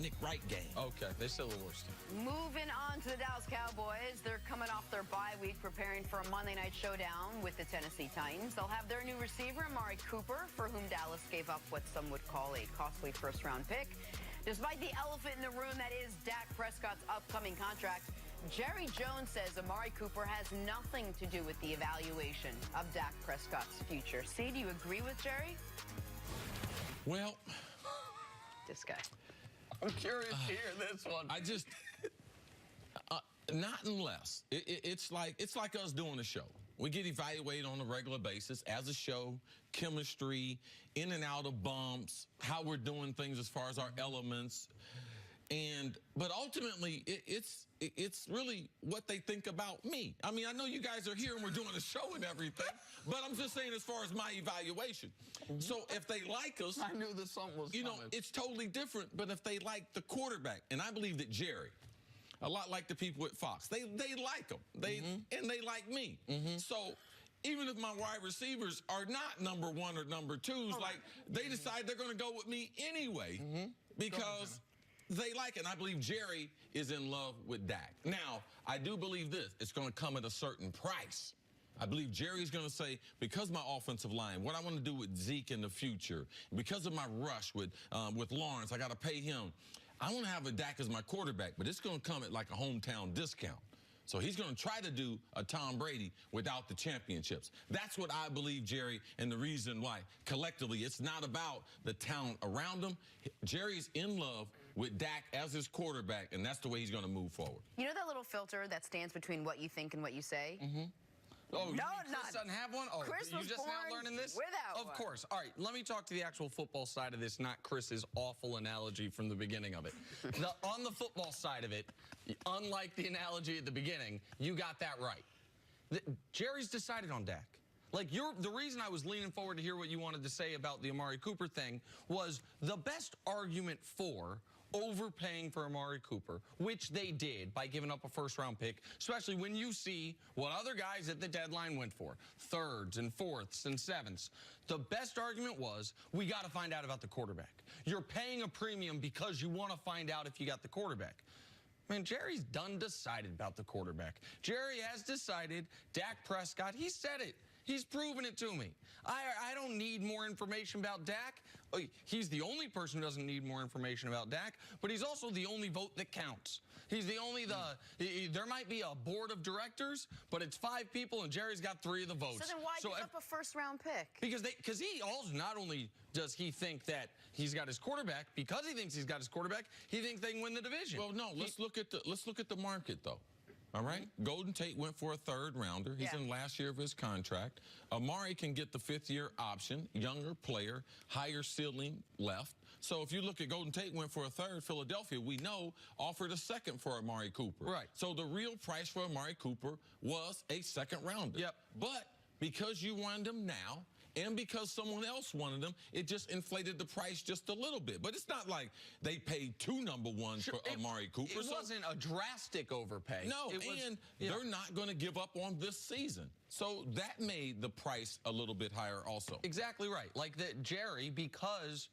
Nick Wright game. Okay, they're still the worst team. Moving on to the Dallas Cowboys. They're coming off their bye week, preparing for a Monday night showdown with the Tennessee Titans. They'll have their new receiver, Amari Cooper, for whom Dallas gave up what some would call a costly first-round pick. Despite the elephant in the room that is Dak Prescott's upcoming contract, Jerry Jones says Amari Cooper has nothing to do with the evaluation of Dak Prescott's future. See, do you agree with Jerry? Well, This guy. I'm curious to hear this one. I just, not unless. It's like us doing a show. We get evaluated on a regular basis as a show, chemistry, in and out of bumps, how we're doing things as far as our elements. But ultimately, it's really what they think about me. I mean, I know you guys are here and we're doing a show and everything, but I'm just saying as far as my evaluation. So if they like us, I knew that something was coming. It's totally different. But if they like the quarterback, and I believe that Jerry, a lot like the people at Fox, they like him. And they like me. So even if my wide receivers are not number one or number twos, like they decide they're going to go with me anyway because they like it. And I believe Jerry is in love with Dak. Now, I do believe this. It's going to come at a certain price. I believe Jerry's going to say, because my offensive line, what I want to do with Zeke in the future, because of my rush with Lawrence, I got to pay him. I want to have a Dak as my quarterback, but it's going to come at like a hometown discount. So he's going to try to do a Tom Brady without the championships. That's what I believe, Jerry, and the reason why. Collectively, it's not about the talent around him. Jerry's in love with Dak as his quarterback, and that's the way he's going to move forward. You know that little filter that stands between what you think and what you say? Oh, no, Chris doesn't have one? Oh, Chris you was just now born learning this? without Of one. course. All right, let me talk to the actual football side of this, not Chris's awful analogy from the beginning of it. On the football side of it, unlike the analogy at the beginning, you got that right. Jerry's decided on Dak. Like, the reason I was leaning forward to hear what you wanted to say about the Amari Cooper thing was the best argument for overpaying for Amari Cooper, which they did by giving up a first-round pick, especially when you see what other guys at the deadline went for, thirds and fourths and sevenths. The best argument was, we got to find out about the quarterback. You're paying a premium because you want to find out if you got the quarterback. Man, Jerry's done decided about the quarterback. Jerry has decided Dak Prescott, he said it. He's proven it to me. I don't need more information about Dak. He's the only person who doesn't need more information about Dak, but he's also the only vote that counts. He's the only, there might be a board of directors, but it's 5 people, and Jerry's got 3 of the votes. So then why give up a first-round pick? Because he also, not only does he think that he's got his quarterback, because he thinks he's got his quarterback, he thinks they can win the division. Well, no, let's look at the market, though. All right? Golden Tate went for a 3rd rounder. He's in last year of his contract. Amari can get the 5th-year option, younger player, higher ceiling left. So if you look at Golden Tate went for a 3rd, Philadelphia, we know, offered a 2nd for Amari Cooper. Right. So the real price for Amari Cooper was a 2nd rounder. Yep. But because you wanted him now, and because someone else wanted them, it just inflated the price just a little bit. But it's not like they paid 2 number ones for Amari Cooper. It wasn't a drastic overpay. No, they're not going to give up on this season. So that made the price a little bit higher also. Exactly right. Like that Jerry, because,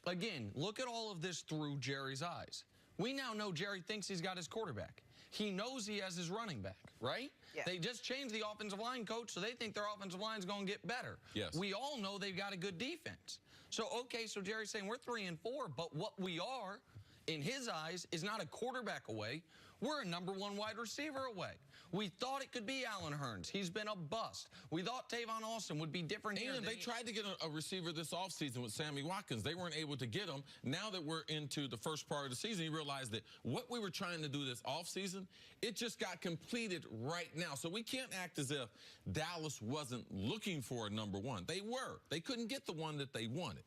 again, look at all of this through Jerry's eyes. We now know Jerry thinks he's got his quarterback. He knows he has his running back, right? Yeah. They just changed the offensive line coach, so they think their offensive line is going to get better. Yes. We all know they've got a good defense. So, okay, so Jerry's saying we're 3-4, but what we are, in his eyes, is not a quarterback away. We're a #1 wide receiver away. We thought it could be Allen Hurns. He's been a bust. We thought Tavon Austin would be different here. And they tried to get a receiver this offseason with Sammy Watkins. They weren't able to get him. Now that we're into the first part of the season, you realize that what we were trying to do this offseason, it just got completed right now. So we can't act as if Dallas wasn't looking for a #1. They were. They couldn't get the one that they wanted.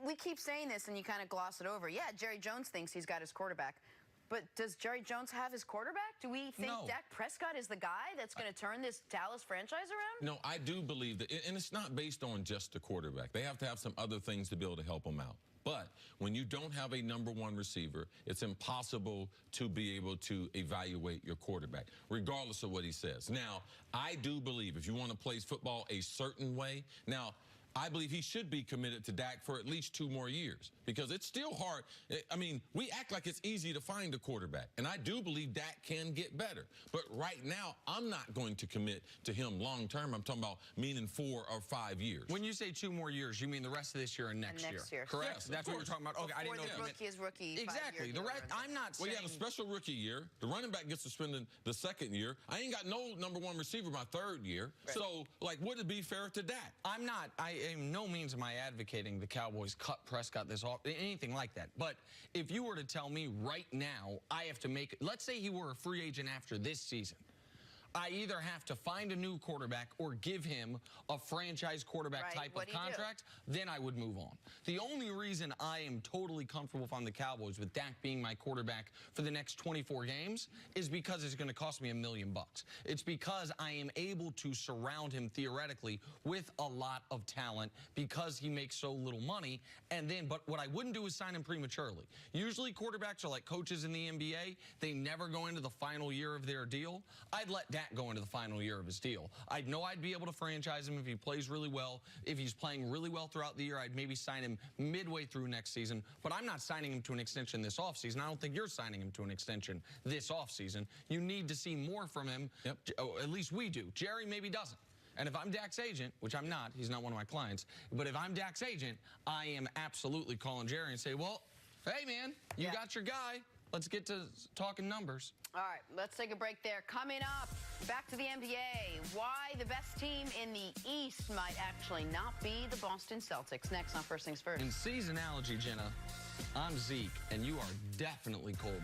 We keep saying this, and you kind of gloss it over. Yeah, Jerry Jones thinks he's got his quarterback. But does Jerry Jones have his quarterback? Do we think Dak Prescott is the guy that's going to turn this Dallas franchise around? No, I do believe that, and it's not based on just the quarterback. They have to have some other things to be able to help them out. But when you don't have a #1 receiver, it's impossible to be able to evaluate your quarterback, regardless of what he says. Now, I do believe if you want to play football a certain way, now, I believe he should be committed to Dak for at least 2 more years because it's still hard. I mean, we act like it's easy to find a quarterback, and I do believe Dak can get better. But right now, I'm not going to commit to him long term. I'm talking about meaning 4 or 5 years. When you say 2 more years, you mean the rest of this year and next year. Correct? Yes, that's what you're talking about. Okay, I didn't know. The rookie is rookie. Exactly. The rest, I'm not saying. Well, you have a special rookie year. The running back gets suspended the 2nd year. I ain't got no #1 receiver my 3rd year. Right. So, like, would it be fair to Dak? I'm not. In no means am I advocating the Cowboys cut Prescott this off, anything like that. But if you were to tell me right now, I have to make, let's say he were a free agent after this season, I either have to find a new quarterback or give him a franchise quarterback type of contract, then I would move on. The only reason I am totally comfortable if I'm the Cowboys with Dak being my quarterback for the next 24 games is because it's going to cost me $1 million. It's because I am able to surround him theoretically with a lot of talent because he makes so little money. And then, but what I wouldn't do is sign him prematurely. Usually quarterbacks are like coaches in the NBA. They never go into the final year of their deal. I'd let Dak go into the final year of his deal. I'd know I'd be able to franchise him if he plays really well. If he's playing really well throughout the year, I'd maybe sign him midway through next season. But I'm not signing him to an extension this offseason. I don't think you're signing him to an extension this offseason. You need to see more from him. Yep. At least we do. Jerry maybe doesn't. And if I'm Dak's agent, which I'm not, he's not one of my clients, but if I'm Dak's agent, I am absolutely calling Jerry and say, well, hey, man, you got your guy. Let's get to talking numbers. All right, let's take a break there. Coming up, back to the NBA. Why the best team in the East might actually not be the Boston Celtics. Next on First Things First. In seasonality, Jenna, I'm Zeke, and you are definitely cold.